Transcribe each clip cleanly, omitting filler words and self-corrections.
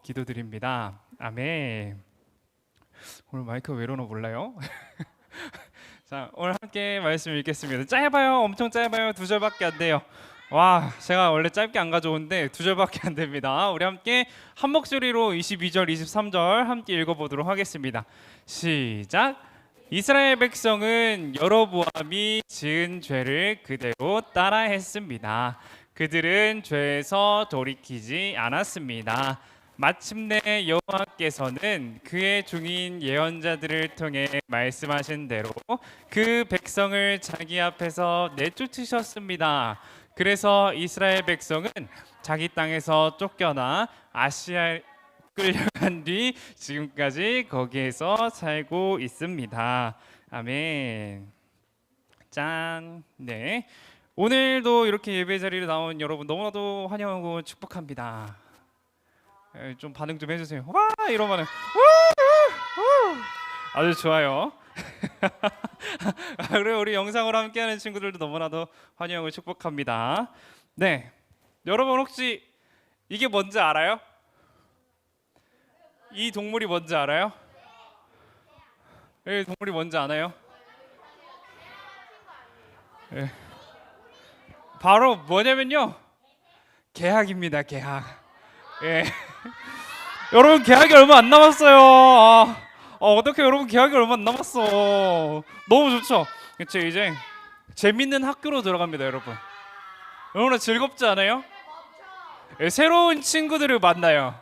기도드립니다. 아멘. 오늘 마이크 왜 이러나 몰라요? 자, 오늘 함께 말씀 읽겠습니다. 짧아요. 엄청 짧아요. 2절밖에 안 돼요. 와, 제가 원래 짧게 안 가져오는데 2절밖에 안 됩니다. 우리 함께 한 목소리로 22절, 23절 함께 읽어보도록 하겠습니다. 시작. 이스라엘 백성은 여로보암이 지은 죄를 그대로 따라했습니다. 그들은 죄에서 돌이키지 않았습니다. 마침내 여호와께서는 그의 종인 예언자들을 통해 말씀하신 대로 그 백성을 자기 앞에서 내쫓으셨습니다. 그래서 이스라엘 백성은 자기 땅에서 쫓겨나 아시아에 끌려간 뒤 지금까지 거기에서 살고 있습니다. 아멘. 짠. 네. 오늘도 이렇게 예배 자리에 나온 여러분 너무나도 환영하고 축복합니다. 좀 반응 좀 해주세요. 와 이러면은 아주 좋아요. 그리고 우리 영상으로 함께하는 친구들도 너무나도 환영을 축복합니다. 네, 여러분 혹시 이게 뭔지 알아요? 이 동물이 뭔지 알아요? 이 동물이 뭔지 아나요? 네. 바로 뭐냐면요, 개학입니다. 개학. 예. 여러분 개학이 얼마 안 남았어요. 어떻게 여러분 개학이 얼마 안 남았어. 너무 좋죠. 그쵸, 이제 재밌는 학교로 들어갑니다. 여러분 너무나 즐겁지 않아요? 예, 새로운 친구들을 만나요.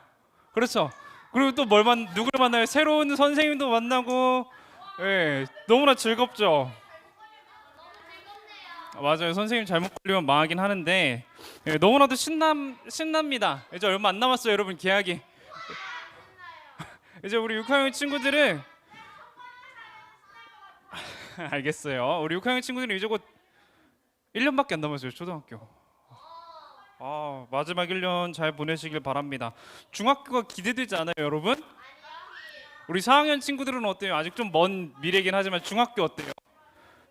그렇죠. 그리고 또 누구를 만나요? 새로운 선생님도 만나고. 예, 너무나 즐겁죠. 맞아요. 선생님 잘못 걸리면 망하긴 하는데, 예, 너무나도 신납니다. 이제 얼마 안 남았어요, 여러분 개학이. 이제 우리 6학년 친구들은 알겠어요. 우리 6학년 친구들은 이제 곧 1년밖에 안 남았어요, 초등학교. 마지막 1년 잘 보내시길 바랍니다. 중학교가 기대되지 않아요, 여러분? 우리 4학년 친구들은 어때요? 아직 좀 먼 미래긴 하지만 중학교 어때요?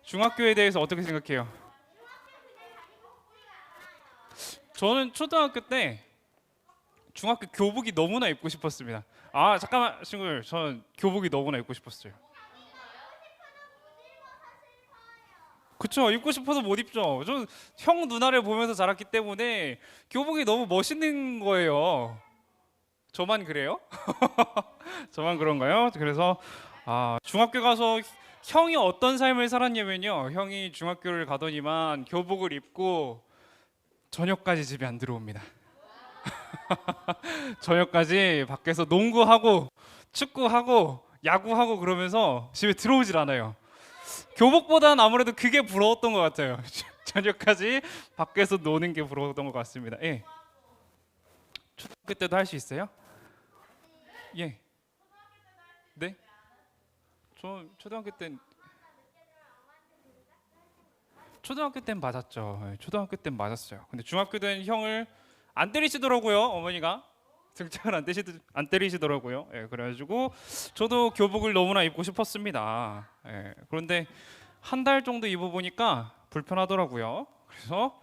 중학교에 대해서 어떻게 생각해요? 저는 초등학교 때 중학교 교복이 너무나 입고 싶었습니다. 잠깐만 친구들, 저는 교복이 너무나 입고 싶었어요. 그쵸, 입고 싶어서 못 입죠. 저 형 누나를 보면서 자랐기 때문에 교복이 너무 멋있는 거예요. 저만 그래요? 저만 그런가요? 그래서 중학교 가서 형이 어떤 삶을 살았냐면요, 형이 중학교를 가더니만 교복을 입고 저녁까지 집에 안 들어옵니다. 저녁까지 밖에서 농구하고 축구하고 야구하고 그러면서 집에 들어오질 않아요. 교복보다는 아무래도 그게 부러웠던 것 같아요. 저녁까지 밖에서 노는 게 부러웠던 것 같습니다. 예. 초등학교 때도 할 수 있어요? 예. 네? 저 초등학교 땐 맞았죠. 예, 초등학교 땐 맞았어요. 근데 중학교 때는 형을 안 때리시더라고요. 어머니가 등짝을 안 때리시더라고요. 예, 그래가지고 저도 교복을 너무나 입고 싶었습니다. 예, 그런데 한 달 정도 입어보니까 불편하더라고요. 그래서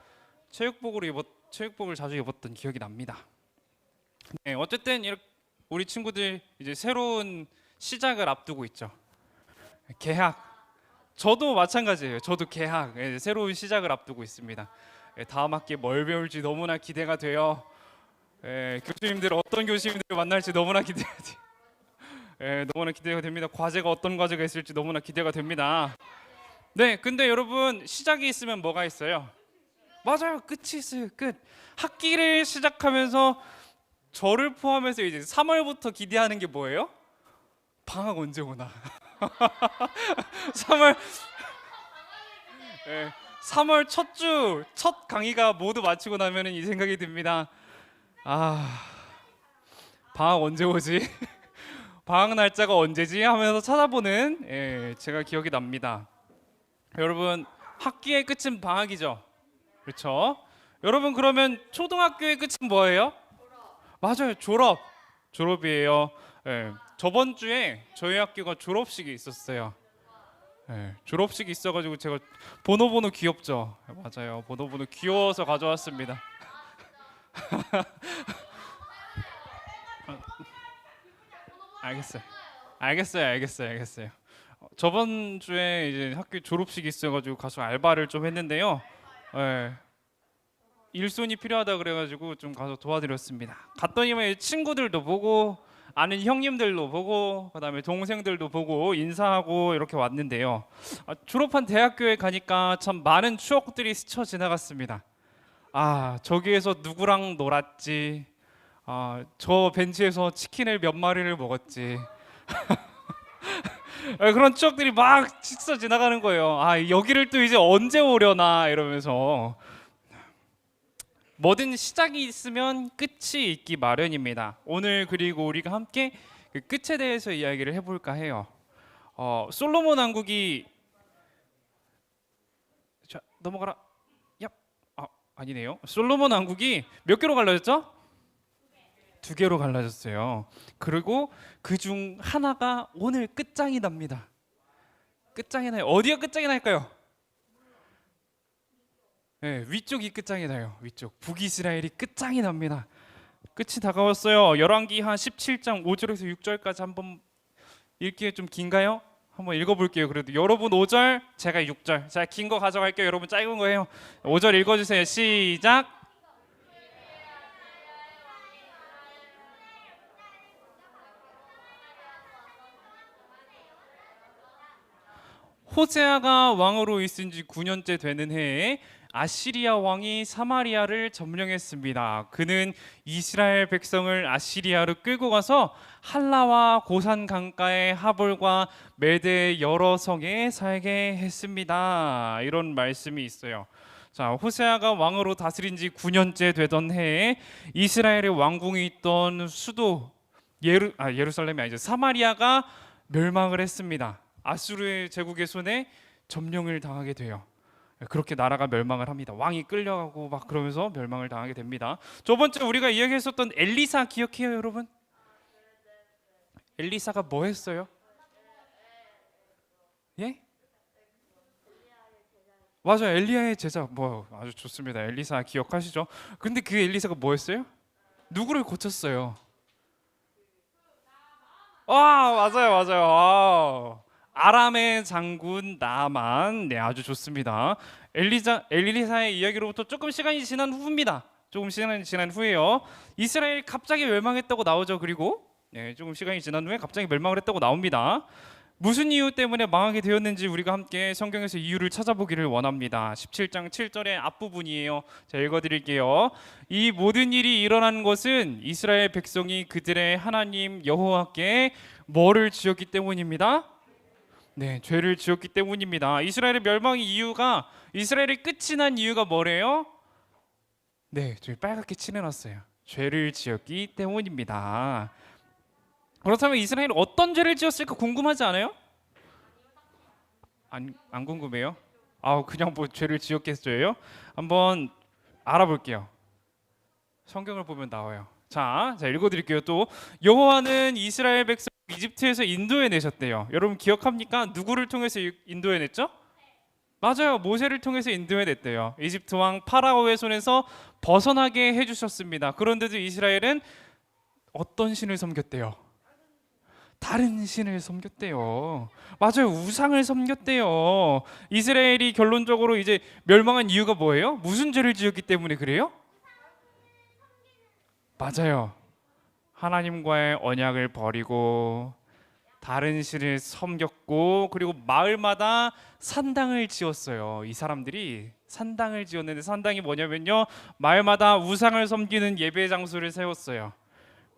체육복을 자주 입었던 기억이 납니다. 네, 어쨌든 우리 친구들 이제 새로운 시작을 앞두고 있죠. 개학. 저도 마찬가지예요. 저도 개학, 새로운 시작을 앞두고 있습니다. 다음 학기에 뭘 배울지 너무나 기대가 돼요. 어떤 교수님들을 만날지 너무나 기대가 돼요. 너무나 기대가 됩니다. 어떤 과제가 있을지 너무나 기대가 됩니다. 네, 근데 여러분 시작이 있으면 뭐가 있어요? 맞아요, 끝이 있어요. 끝. 학기를 시작하면서 저를 포함해서 이제 3월부터 기대하는 게 뭐예요? 방학 언제 오나? 3월 3월 첫 강의가 모두 마치고 나면은 이 생각이 듭니다. 방학 언제 오지? 방학 날짜가 언제지? 하면서 찾아보는, 제가 기억이 납니다. 여러분 학기의 끝은 방학이죠. 그렇죠? 여러분 그러면 초등학교의 끝은 뭐예요? 맞아요, 졸업이에요. 저번 주에 저희 학교가 졸업식이 있었어요. 졸업식이 있어가지고 제가 보노보노 귀엽죠? 맞아요, 보노보노 귀여워서 가져왔습니다. 알겠어요. 알겠어요. 저번 주에 이제 학교 졸업식이 있어가지고 가서 알바를 좀 했는데요. 예, 일손이 필요하다 그래가지고 좀 가서 도와드렸습니다. 갔더니만 친구들도 보고 아는 형님들도 보고 그다음에 동생들도 보고 인사하고 이렇게 왔는데요. 졸업한 대학교에 가니까 참 많은 추억들이 스쳐 지나갔습니다. 저기에서 누구랑 놀았지. 저 벤치에서 치킨을 몇 마리를 먹었지. 그런 추억들이 막 스쳐 지나가는 거예요. 여기를 또 이제 언제 오려나 이러면서. 뭐든 시작이 있으면 끝이 있기 마련입니다. 오늘 그리고 우리가 함께 그 끝에 대해서 이야기를 해볼까 해요. 솔로몬 왕국이 자 넘어가라. 야, 아니네요. 솔로몬 왕국이 몇 개로 갈라졌죠? 두 개로 갈라졌어요. 그리고 그 중 하나가 오늘 끝장이 납니다. 끝장이 나요. 어디가 끝장이 날까요? 네, 위쪽이 끝장이 나요. 위쪽 북이스라엘이 끝장이 납니다. 끝이 다가왔어요. 열왕기 한 17장 5절에서 6절까지 한번 읽기에 좀 긴가요? 한번 읽어볼게요. 그래도 여러분 5절, 제가 6절. 제가 긴 거 가져갈게요. 여러분 짧은 거예요. 5절 읽어주세요. 시작. 호세아가 왕으로 있은 지 9년째 되는 해에 아시리아 왕이 사마리아를 점령했습니다. 그는 이스라엘 백성을 아시리아로 끌고 가서 한라와 고산 강가의 하볼과 메대 여러 성에 살게 했습니다. 이런 말씀이 있어요. 자, 호세아가 왕으로 다스린 지 9년째 되던 해에 이스라엘의 왕궁이 있던 수도 예루살렘이 아니죠. 사마리아가 멸망을 했습니다. 아수르의 제국의 손에 점령을 당하게 돼요. 그렇게 나라가 멸망을 합니다. 왕이 끌려가고 막 그러면서 멸망을 당하게 됩니다. 저번주에 우리가 이야기했었던 엘리사 기억해요, 여러분? 엘리사가 뭐 했어요? 예? 맞아요. 엘리야의 제자. 뭐 아주 좋습니다. 엘리사 기억하시죠? 근데 그 엘리사가 뭐 했어요? 누구를 고쳤어요? 맞아요. 아람의 장군 나만. 네, 아주 좋습니다. 엘리사의 이야기로부터 조금 시간이 지난 후입니다. 조금 시간이 지난 후에요. 이스라엘이 갑자기 멸망했다고 나오죠. 그리고 조금 시간이 지난 후에 갑자기 멸망을 했다고 나옵니다. 무슨 이유 때문에 망하게 되었는지 우리가 함께 성경에서 이유를 찾아보기를 원합니다. 17장 7절의 앞부분이에요. 자, 읽어드릴게요. 이 모든 일이 일어난 것은 이스라엘 백성이 그들의 하나님 여호와께 뭐를 지었기 때문입니다. 네, 죄를 지었기 때문입니다. 이스라엘의 멸망의 이유가, 이스라엘의 끝이 난 이유가 뭐래요? 네, 저기 빨갛게 칠해놨어요. 죄를 지었기 때문입니다. 그렇다면 이스라엘이 어떤 죄를 지었을까 궁금하지 않아요? 안 궁금해요? 그냥 뭐 죄를 지었겠어요? 한번 알아볼게요. 성경을 보면 나와요. 자, 읽어드릴게요. 또 여호와는 이스라엘 백성 이집트에서 인도해 내셨대요. 여러분 기억합니까? 누구를 통해서 인도해 냈죠? 맞아요. 모세를 통해서 인도해 냈대요. 이집트 왕 파라오의 손에서 벗어나게 해주셨습니다. 그런데도 이스라엘은 어떤 신을 섬겼대요? 다른 신을 섬겼대요. 맞아요. 우상을 섬겼대요. 이스라엘이 결론적으로 이제 멸망한 이유가 뭐예요? 무슨 죄를 지었기 때문에 그래요? 맞아요. 하나님과의 언약을 버리고 다른 신을 섬겼고, 그리고 마을마다 산당을 지었어요. 이 사람들이 산당을 지었는데, 산당이 뭐냐면요, 마을마다 우상을 섬기는 예배 장소를 세웠어요.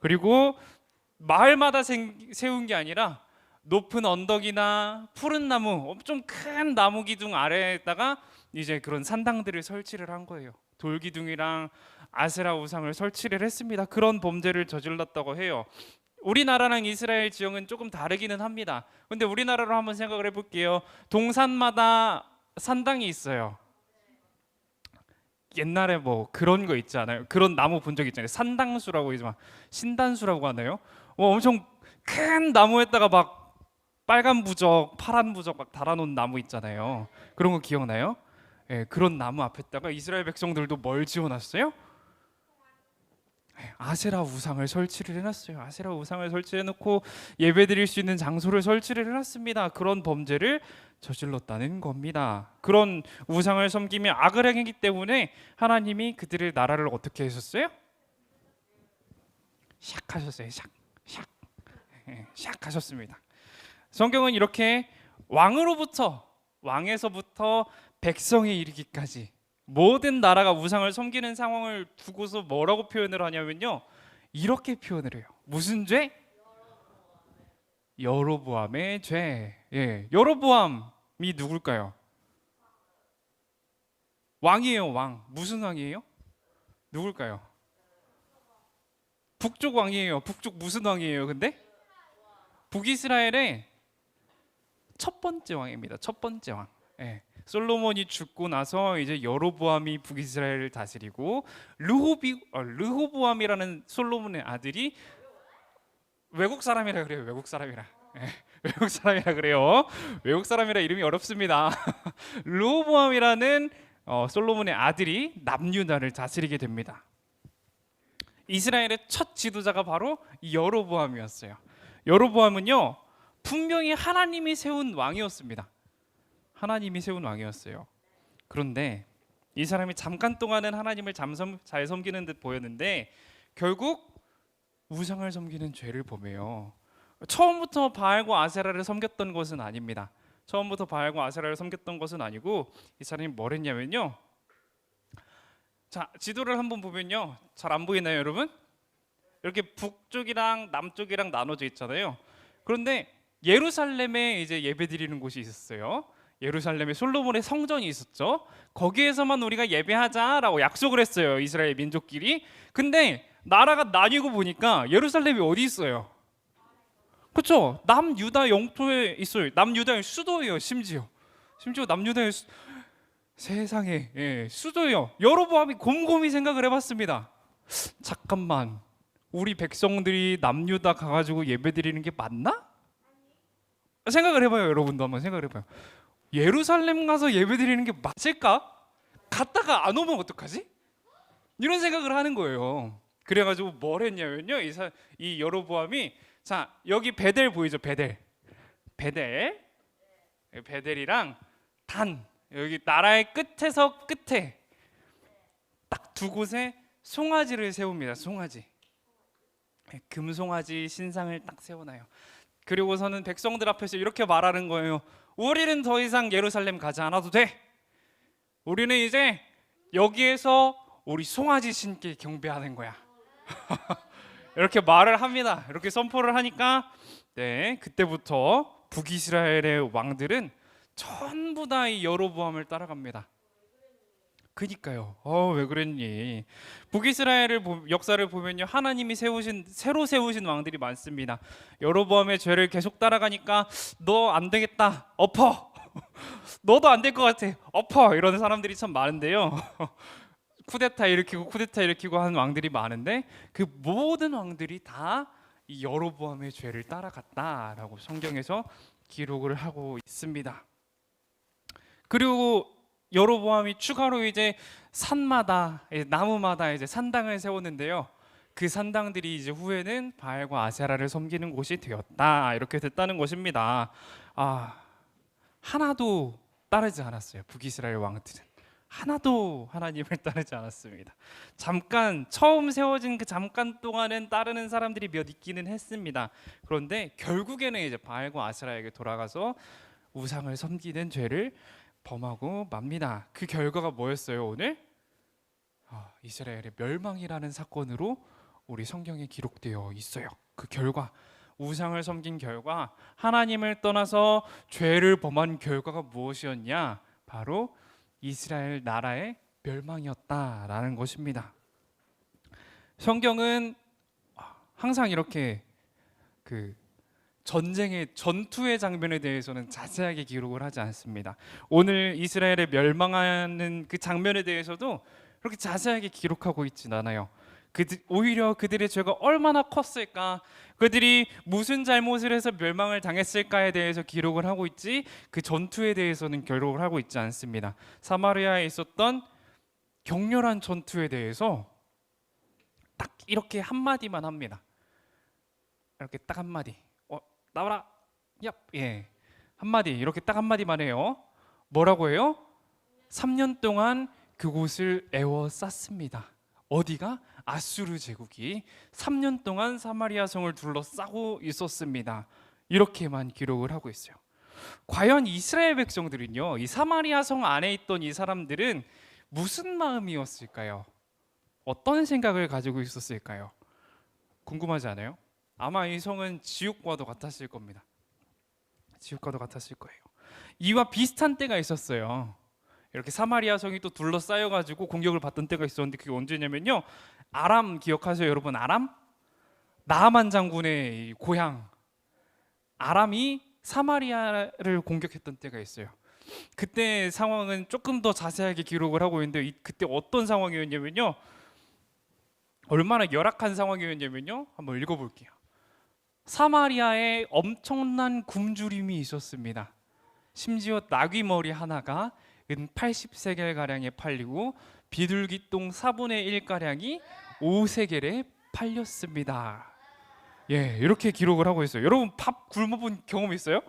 그리고 마을마다 세운 게 아니라 높은 언덕이나 푸른 나무, 좀 큰 나무 기둥 아래에다가 이제 그런 산당들을 설치를 한 거예요. 돌기둥이랑 아세라 우상을 설치를 했습니다. 그런 범죄를 저질렀다고 해요. 우리나라랑 이스라엘 지형은 조금 다르기는 합니다. 근데 우리나라로 한번 생각을 해볼게요. 동산마다 산당이 있어요. 옛날에 뭐 그런 거 있지 않아요? 그런 나무 본 적 있잖아요. 산당수라고 이제 막 신단수라고 하나요? 엄청 큰 나무에다가 막 빨간 부적, 파란 부적 막 달아놓은 나무 있잖아요. 그런 거 기억나요? 그런 나무 앞에다가 이스라엘 백성들도 뭘 지어놨어요? 아세라 우상을 설치를 해놨어요. 아세라 우상을 설치해놓고 예배드릴 수 있는 장소를 설치를 해놨습니다. 그런 범죄를 저질렀다는 겁니다. 그런 우상을 섬기며 악을 행했기 때문에 하나님이 그들의 나라를 어떻게 하셨어요? 샥 하셨어요. 샥, 샥, 샥 하셨습니다. 성경은 이렇게 왕에서부터 백성에 이르기까지 모든 나라가 우상을 섬기는 상황을 두고서 뭐라고 표현을 하냐면요, 이렇게 표현을 해요. 무슨 죄? 여로보암의 죄. 예, 여로보암이 누굴까요? 왕이에요. 왕. 무슨 왕이에요? 누굴까요? 북쪽 왕이에요. 북쪽 무슨 왕이에요? 근데 북이스라엘의 첫 번째 왕입니다. 첫 번째 왕. 예. 솔로몬이 죽고 나서 이제 여로보암이 북이스라엘을 다스리고 르호보암이라는 솔로몬의 아들이 외국 사람이라 그래요. 외국 사람이라. 예. 외국 사람이라 그래요. 외국 사람이라 이름이 어렵습니다. 르호보암이라는 솔로몬의 아들이 남유다를 다스리게 됩니다. 이스라엘의 첫 지도자가 바로 이 여로보암이었어요. 여로보암은요, 분명히 하나님이 세운 왕이었습니다. 하나님이 세운 왕이었어요. 그런데 이 사람이 잠깐 동안은 하나님을 잘 섬기는 듯 보였는데 결국 우상을 섬기는 죄를 범해요. 처음부터 바알과 아세라를 섬겼던 것은 아닙니다. 처음부터 바알과 아세라를 섬겼던 것은 아니고 이 사람이 뭘 했냐면요, 자, 지도를 한번 보면요, 잘 안 보이나요 여러분? 이렇게 북쪽이랑 남쪽이랑 나눠져 있잖아요. 그런데 예루살렘에 이제 예배드리는 곳이 있었어요. 예루살렘에 솔로몬의 성전이 있었죠. 거기에서만 우리가 예배하자라고 약속을 했어요, 이스라엘 민족끼리. 근데 나라가 나뉘고 보니까 예루살렘이 어디 있어요? 그렇죠? 남유다 영토에 있어요. 남유다의 수도예요. 심지어 남유다의 세상에, 예, 수도예요. 여로보암이 곰곰이 생각을 해봤습니다. 잠깐만, 우리 백성들이 남유다 가가지고 예배드리는 게 맞나? 생각을 해봐요. 여러분도 한번 생각을 해봐요. 예루살렘 가서 예배드리는 게 맞을까? 갔다가 안 오면 어떡하지? 이런 생각을 하는 거예요. 그래가지고 뭘 했냐면요, 이 여로보암이, 자, 여기 베델 보이죠? 베델이랑 단, 여기 나라의 끝에서 끝에 딱 두 곳에 송아지를 세웁니다. 송아지, 금송아지 신상을 딱 세워놔요. 그리고서는 백성들 앞에서 이렇게 말하는 거예요. 우리는 더 이상 예루살렘 가지 않아도 돼. 우리는 이제 여기에서 우리 송아지 신께 경배하는 거야. 이렇게 말을 합니다. 이렇게 선포를 하니까, 네, 그때부터 북이스라엘의 왕들은 전부 다 이 여로보암을 따라갑니다. 그니까요. 왜 그랬니? 북이스라엘의 역사를 보면요, 하나님이 새로 세우신 왕들이 많습니다. 여로보암의 죄를 계속 따라가니까 너 안 되겠다, 엎어. 너도 안 될 것 같아, 엎어. 이런 사람들이 참 많은데요. 쿠데타 일으키고 하는 왕들이 많은데 그 모든 왕들이 다 이 여로보암의 죄를 따라갔다라고 성경에서 기록을 하고 있습니다. 그리고 여로보암이 추가로 이제 나무마다 이제 산당을 세웠는데요. 그 산당들이 이제 후에는 바알과 아세라를 섬기는 곳이 되었다, 이렇게 됐다는 것입니다. 하나도 따르지 않았어요. 북이스라엘 왕들은 하나도 하나님을 따르지 않았습니다. 처음 세워진 그 잠깐 동안은 따르는 사람들이 몇 있기는 했습니다. 그런데 결국에는 이제 바알과 아세라에게 돌아가서 우상을 섬기는 죄를 범하고 맙니다. 그 결과가 뭐였어요? 오늘 이스라엘의 멸망이라는 사건으로 우리 성경에 기록되어 있어요. 그 결과, 우상을 섬긴 결과, 하나님을 떠나서 죄를 범한 결과가 무엇이었냐? 바로 이스라엘 나라의 멸망이었다라는 것입니다. 성경은 항상 이렇게 전투의 장면에 대해서는 자세하게 기록을 하지 않습니다. 오늘 이스라엘의 멸망하는 그 장면에 대해서도 그렇게 자세하게 기록하고 있진 않아요. 오히려 그들의 죄가 얼마나 컸을까, 그들이 무슨 잘못을 해서 멸망을 당했을까에 대해서 기록을 하고 있지, 그 전투에 대해서는 기록을 하고 있지 않습니다. 사마리아에 있었던 격렬한 전투에 대해서 딱 이렇게 한마디만 합니다. 이렇게 딱 한마디. 나와라. 얍. 예. 한마디. 이렇게 딱 한마디만 해요. 뭐라고 해요? 3년 동안 그곳을 에워쌌습니다. 어디가? 아수르 제국이 3년 동안 사마리아 성을 둘러싸고 있었습니다. 이렇게만 기록을 하고 있어요. 과연 이스라엘 백성들은요, 이 사마리아 성 안에 있던 이 사람들은 무슨 마음이었을까요? 어떤 생각을 가지고 있었을까요? 궁금하지 않아요? 아마 이 성은 지옥과도 같았을 겁니다. 지옥과도 같았을 거예요. 이와 비슷한 때가 있었어요. 이렇게 사마리아 성이 또 둘러싸여 가지고 공격을 받던 때가 있었는데 그게 언제냐면요, 아람 기억하세요 여러분? 아람? 나아만 장군의 고향 아람이 사마리아를 공격했던 때가 있어요. 그때 상황은 조금 더 자세하게 기록을 하고 있는데 그때 어떤 상황이었냐면요, 얼마나 열악한 상황이었냐면요, 한번 읽어볼게요. 사마리아에 엄청난 굶주림이 있었습니다. 심지어 나귀 머리 하나가 은 80세겔 가량에 팔리고 비둘기똥 4분의 1 가량이 5세겔에 팔렸습니다. 예, 이렇게 기록을 하고 있어요. 여러분 밥 굶어본 경험 있어요?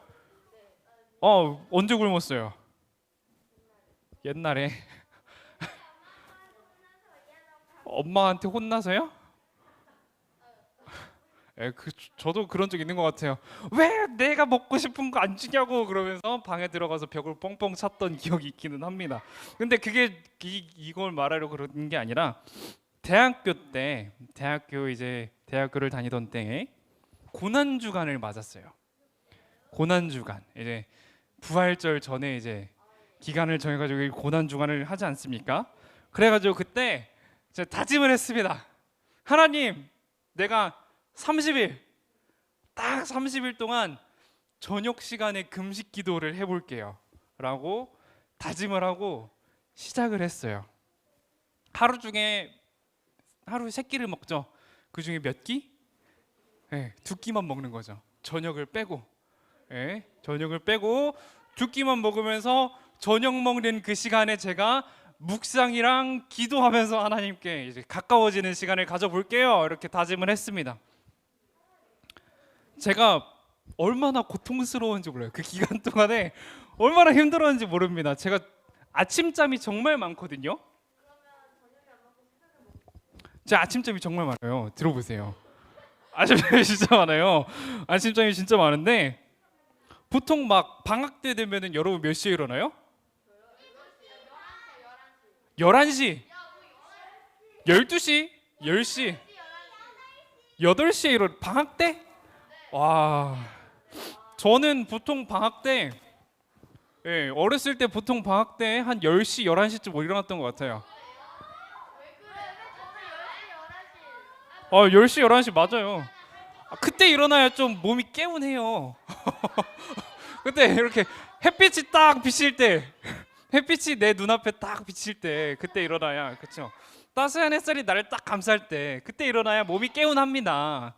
언제 굶었어요? 옛날에 엄마한테 혼나서요? 예, 저도 그런 적 있는 것 같아요. 왜 내가 먹고 싶은 거 안 주냐고 그러면서 방에 들어가서 벽을 뻥뻥 찼던 기억이 있기는 합니다. 근데 그게 이걸 말하려고 그러는 게 아니라 대학교를 다니던 때에 고난 주간을 맞았어요. 고난 주간, 이제 부활절 전에 이제 기간을 정해가지고 고난 주간을 하지 않습니까? 그래가지고 그때 제가 다짐을 했습니다. 하나님, 내가 30일, 딱 30일 동안 저녁 시간에 금식 기도를 해볼게요 라고 다짐을 하고 시작을 했어요. 하루 중에 하루 3끼를 먹죠. 그 중에 몇 끼? 네, 2끼만 먹는 거죠. 저녁을 빼고, 저녁을 빼고 2끼만 먹으면서 저녁 먹는 그 시간에 제가 묵상이랑 기도하면서 하나님께 이제 가까워지는 시간을 가져볼게요 이렇게 다짐을 했습니다. 제가 얼마나 고통스러운지 몰라요. 그 기간 동안에 얼마나 힘들었는지 모릅니다. 제가 아침잠이 정말 많거든요. 제 아침잠이 정말 많아요. 들어보세요. 아침잠이 진짜 많아요. 아침잠이 진짜 많은데 보통 막 방학 때 되면은 여러분 몇 시에 일어나요? 11시, 12시, 10시, 8시에 일어나. 방학 때? 와, 저는 보통 방학 때, 어렸을 때 보통 방학 때 한 10시, 11시쯤 일어났던 것 같아요. 10시, 11시 맞아요. 그때 일어나야 좀 몸이 개운해요. 그때 이렇게 햇빛이 딱 비칠 때, 햇빛이 내 눈앞에 딱 비칠 때 그때 일어나야, 그렇죠? 따스한 햇살이 나를 딱 감쌀 때 그때 일어나야 몸이 개운합니다.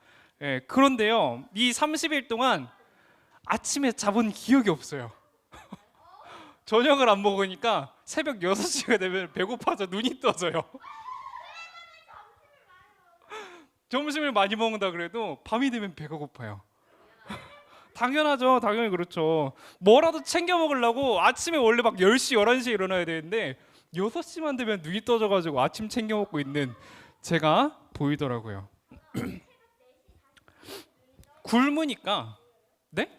그런데요, 이 30일 동안 아침에 잡은 기억이 없어요. 저녁을 안 먹으니까 새벽 6시가 되면 배고파서 눈이 떠져요. 점심을 많이 먹는다 그래도 밤이 되면 배가 고파요. 당연하죠. 당연히 그렇죠. 뭐라도 챙겨 먹으려고 아침에 원래 막 10시, 11시에 일어나야 되는데 6시만 되면 눈이 떠져가지고 아침 챙겨 먹고 있는 제가 보이더라고요. 굶으니까, 네?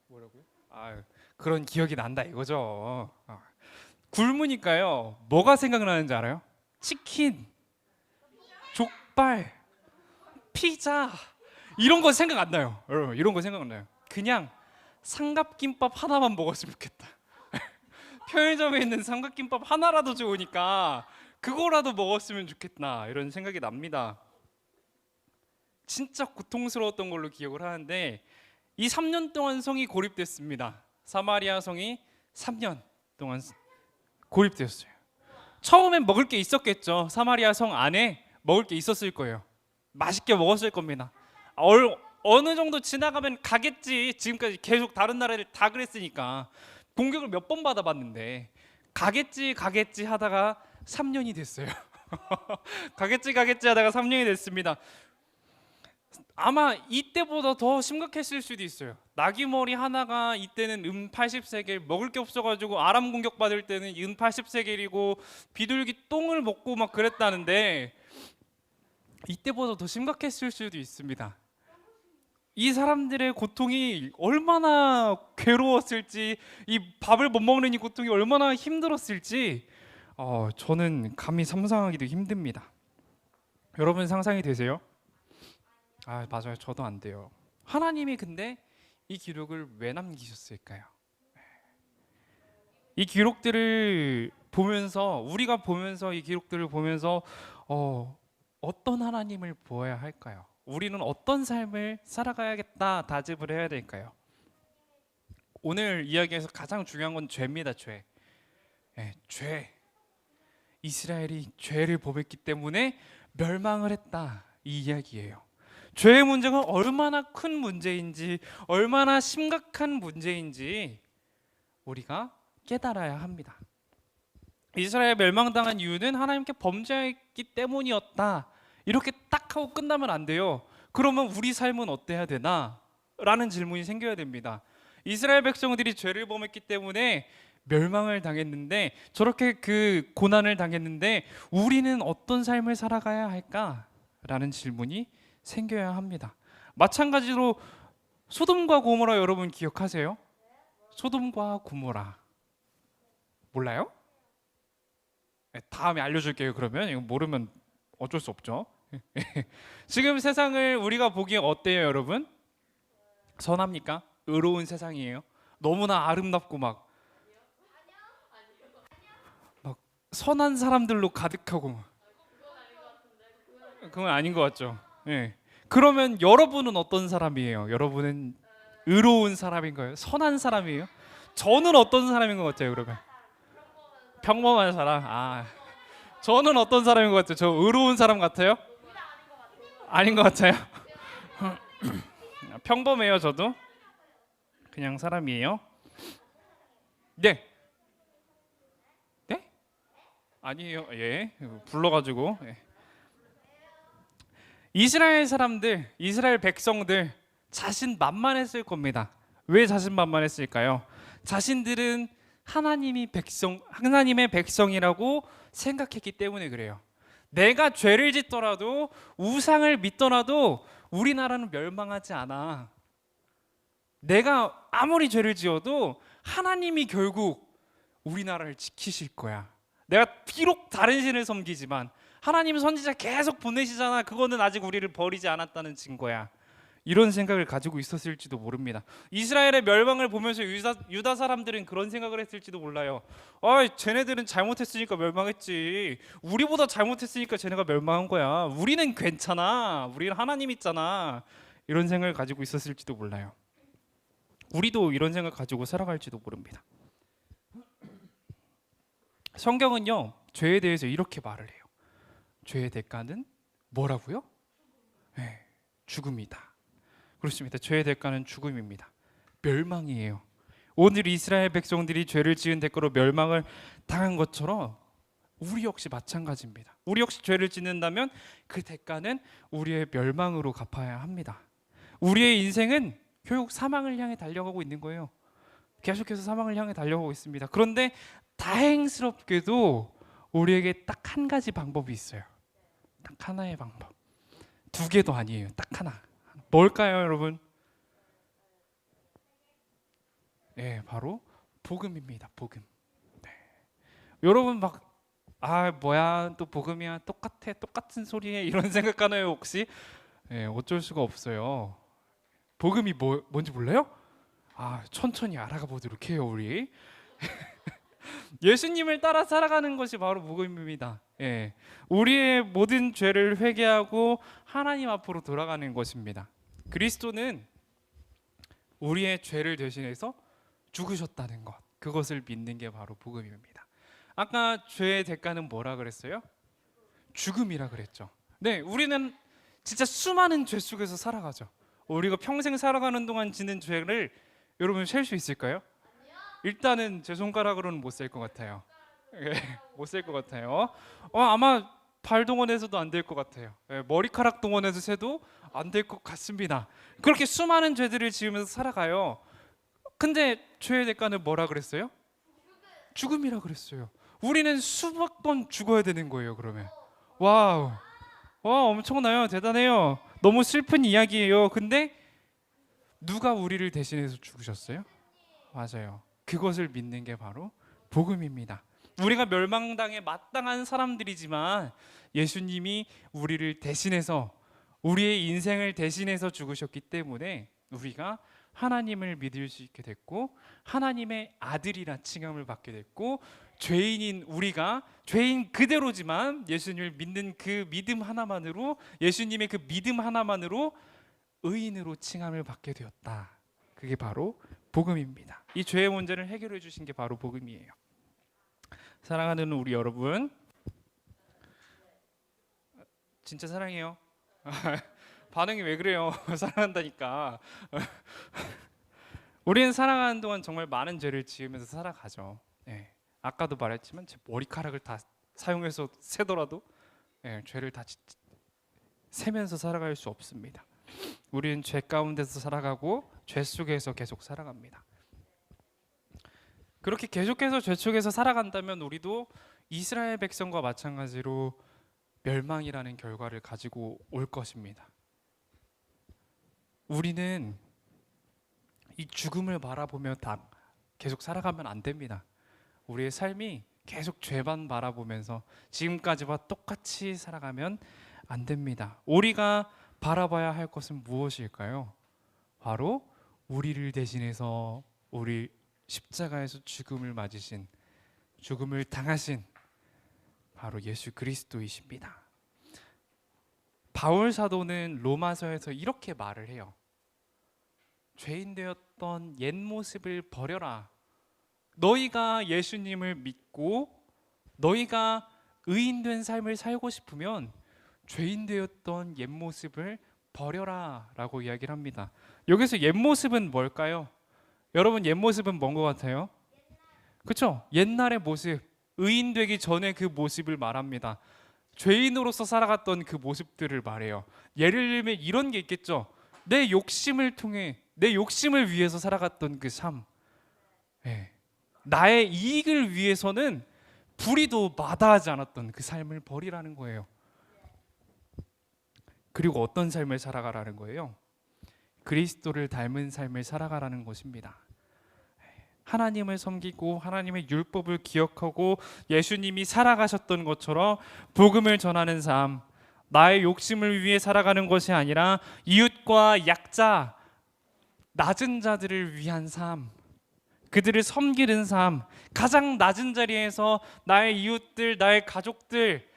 뭐라고요? 그런 기억이 난다 이거죠. 굶으니까요, 뭐가 생각나는지 알아요? 치킨, 족발, 피자 이런 거 생각 안 나요. 여러분, 이런 거 생각 안 나요. 그냥 삼각김밥 하나만 먹었으면 좋겠다. 편의점에 있는 삼각김밥 하나라도 좋으니까 그거라도 먹었으면 좋겠다 이런 생각이 납니다. 진짜 고통스러웠던 걸로 기억을 하는데 이 3년 동안 성이 고립됐습니다. 사마리아 성이 3년 동안 고립되었어요. 처음엔 먹을 게 있었겠죠. 사마리아 성 안에 먹을 게 있었을 거예요. 맛있게 먹었을 겁니다. 어느 정도 지나가면 가겠지. 지금까지 계속 다른 나라를 다 그랬으니까 공격을 몇 번 받아봤는데 가겠지 하다가 3년이 됐어요. 가겠지 가겠지 하다가 3년이 됐습니다. 아마 이때보다 더 심각했을 수도 있어요. 나귀머리 하나가 이때는 80세겔, 먹을 게 없어가지고 아람 공격 받을 때는 80세겔이고 비둘기 똥을 먹고 막 그랬다는데 이때보다 더 심각했을 수도 있습니다. 이 사람들의 고통이 얼마나 괴로웠을지, 이 밥을 못 먹는 이 고통이 얼마나 힘들었을지 저는 감히 상상하기도 힘듭니다. 여러분 상상이 되세요? 아, 맞아요. 저도 안 돼요. 하나님이 근데 이 기록을 왜 남기셨을까요? 이 기록들을 보면서, 우리가 보면서, 이 기록들을 보면서 어떤 하나님을 보아야 할까요? 우리는 어떤 삶을 살아가야겠다 다짐을 해야 될까요? 오늘 이야기에서 가장 중요한 건 죄입니다. 죄. 죄. 이스라엘이 죄를 범했기 때문에 멸망을 했다, 이 이야기예요. 죄의 문제가 얼마나 큰 문제인지, 얼마나 심각한 문제인지 우리가 깨달아야 합니다. 이스라엘 멸망당한 이유는 하나님께 범죄했기 때문이었다, 이렇게 딱 하고 끝나면 안 돼요. 그러면 우리 삶은 어때야 되나? 라는 질문이 생겨야 됩니다. 이스라엘 백성들이 죄를 범했기 때문에 멸망을 당했는데, 저렇게 그 고난을 당했는데 우리는 어떤 삶을 살아가야 할까? 라는 질문이 생겨야 합니다. 마찬가지로 소돔과 고모라, 여러분 기억하세요? 소돔과 고모라 몰라요? 다음에 알려줄게요. 그러면 이거 모르면 어쩔 수 없죠. 지금 세상을 우리가 보기에 어때요, 여러분? 선합니까? 의로운 세상이에요? 너무나 아름답고 막 선한 사람들로 가득하고 그건 아닌 것 같죠? 예. 그러면 여러분은 어떤 사람이에요? 여러분은 의로운 사람인가요? 선한 사람이에요? 저는 어떤 사람인 것 같아요, 그러면? 평범한 사람? 저는 어떤 사람인 것 같아요? 저 의로운 사람 같아요? 아닌 것 같아요? 평범해요, 저도. 그냥 사람이에요. 네. 네? 아니에요. 예. 불러가지고. 예. 이스라엘 사람들, 이스라엘 백성들 자신만만했을 겁니다. 왜 자신만만했을까요? 자신들은 하나님의 백성이라고 생각했기 때문에 그래요. 내가 죄를 짓더라도, 우상을 믿더라도 우리나라는 멸망하지 않아. 내가 아무리 죄를 지어도 하나님이 결국 우리나라를 지키실 거야. 내가 비록 다른 신을 섬기지만 하나님 선지자 계속 보내시잖아. 그거는 아직 우리를 버리지 않았다는 증거야. 이런 생각을 가지고 있었을지도 모릅니다. 이스라엘의 멸망을 보면서 유다 사람들은 그런 생각을 했을지도 몰라요. 쟤네들은 잘못했으니까 멸망했지. 우리보다 잘못했으니까 쟤네가 멸망한 거야. 우리는 괜찮아. 우리는 하나님 있잖아. 이런 생각을 가지고 있었을지도 몰라요. 우리도 이런 생각 가지고 살아갈지도 모릅니다. 성경은요, 죄에 대해서 이렇게 말을 해요. 죄의 대가는 뭐라고요? 네, 죽음이다. 그렇습니다. 죄의 대가는 죽음입니다. 멸망이에요. 오늘 이스라엘 백성들이 죄를 지은 대가로 멸망을 당한 것처럼 우리 역시 마찬가지입니다. 우리 역시 죄를 짓는다면 그 대가는 우리의 멸망으로 갚아야 합니다. 우리의 인생은 결국 사망을 향해 달려가고 있는 거예요. 계속해서 사망을 향해 달려가고 있습니다. 그런데 다행스럽게도 우리에게 딱 한 가지 방법이 있어요. 딱 하나의 방법. 두 개도 아니에요. 딱 하나. 뭘까요, 여러분? 네, 바로 복음입니다. 복음. 네. 여러분 막 뭐야, 또 복음이야, 똑같아, 똑같은 소리해, 이런 생각하나요 혹시? 네, 어쩔 수가 없어요. 복음이 뭔지 몰라요? 천천히 알아가 보도록 해요, 우리. 예수님을 따라 살아가는 것이 바로 복음입니다. 예, 우리의 모든 죄를 회개하고 하나님 앞으로 돌아가는 것입니다. 그리스도는 우리의 죄를 대신해서 죽으셨다는 것, 그것을 믿는 게 바로 복음입니다. 아까 죄의 대가는 뭐라 그랬어요? 죽음이라 그랬죠. 네, 우리는 진짜 수많은 죄 속에서 살아가죠. 우리가 평생 살아가는 동안 지는 죄를 여러분 셀 수 있을까요? 일단은 제 손가락으로는 못 셀 것 같아요. 못 셀 것 같아요. 아마 발 동원해서도 안 될 것 같아요. 예, 머리카락 동원해서 세도 안 될 것 같습니다. 그렇게 수많은 죄들을 지으면서 살아가요. 근데 죄의 대가는 뭐라 그랬어요? 죽음이라 그랬어요. 우리는 수백 번 죽어야 되는 거예요. 그러면 와우, 와 엄청나요. 대단해요. 너무 슬픈 이야기예요. 근데 누가 우리를 대신해서 죽으셨어요? 맞아요. 그것을 믿는 게 바로 복음입니다. 우리가 멸망당에 마땅한 사람들이지만 예수님이 우리를 대신해서, 우리의 인생을 대신해서 죽으셨기 때문에 우리가 하나님을 믿을 수 있게 됐고 하나님의 아들이라 칭함을 받게 됐고, 죄인인 우리가 죄인 그대로지만 예수님을 믿는 그 믿음 하나만으로, 예수님의 그 믿음 하나만으로 의인으로 칭함을 받게 되었다. 그게 바로 복음입니다. 이 죄의 문제를 해결해 주신 게 바로 복음이에요. 사랑하는 우리 여러분, 진짜 사랑해요. 반응이 왜 그래요? 사랑한다니까. 우리는 살아가는 동안 정말 많은 죄를 지으면서 살아가죠. 예. 아까도 말했지만 제 머리카락을 다 사용해서 세더라도 죄를 다 세면서 살아갈 수 없습니다. 우리는 죄 가운데서 살아가고 죄 속에서 계속 살아갑니다. 그렇게 계속해서 죄 속에서 살아간다면 우리도 이스라엘 백성과 마찬가지로 멸망이라는 결과를 가지고 올 것입니다. 우리는 이 죽음을 바라보며 다 계속 살아가면 안 됩니다. 우리의 삶이 계속 죄만 바라보면서 지금까지와 똑같이 살아가면 안 됩니다. 우리가 바라봐야 할 것은 무엇일까요? 바로 우리를 대신해서 우리 십자가에서 죽음을 맞으신, 죽음을 당하신 바로 예수 그리스도이십니다. 바울 사도는 로마서에서 이렇게 말을 해요. 죄인 되었던 옛 모습을 버려라. 너희가 예수님을 믿고 너희가 의인된 삶을 살고 싶으면 죄인 되었던 옛 모습을 버려라 라고 이야기를 합니다. 여기서 옛 모습은 뭘까요? 여러분, 옛 모습은 뭔 것 같아요? 그렇죠? 옛날의 모습, 의인 되기 전에 그 모습을 말합니다. 죄인으로서 살아갔던 그 모습들을 말해요. 예를 들면 이런 게 있겠죠. 내 욕심을 통해, 내 욕심을 위해서 살아갔던 그 삶, 나의 이익을 위해서는 불의도 마다하지 않았던 그 삶을 버리라는 거예요. 그리고 어떤 삶을 살아가라는 거예요? 그리스도를 닮은 삶을 살아가라는 것입니다. 하나님을 섬기고 하나님의 율법을 기억하고 예수님이 살아가셨던 것처럼 복음을 전하는 삶, 나의 욕심을 위해 살아가는 것이 아니라 이웃과 약자, 낮은 자들을 위한 삶, 그들을 섬기는 삶, 가장 낮은 자리에서 나의 이웃들, 나의 가족들,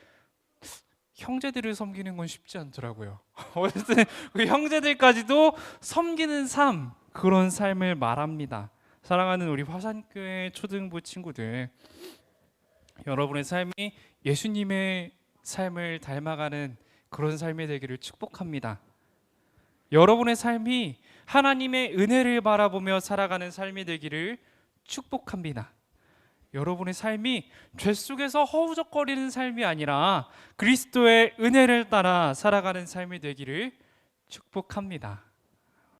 형제들을 섬기는 건 쉽지 않더라고요. 어쨌든 그 형제들까지도 섬기는 삶, 그런 삶을 말합니다. 사랑하는 우리 화산교회 초등부 친구들, 여러분의 삶이 예수님의 삶을 닮아가는 그런 삶이 되기를 축복합니다. 여러분의 삶이 하나님의 은혜를 바라보며 살아가는 삶이 되기를 축복합니다. 여러분의 삶이 죄 속에서 허우적거리는 삶이 아니라 그리스도의 은혜를 따라 살아가는 삶이 되기를 축복합니다.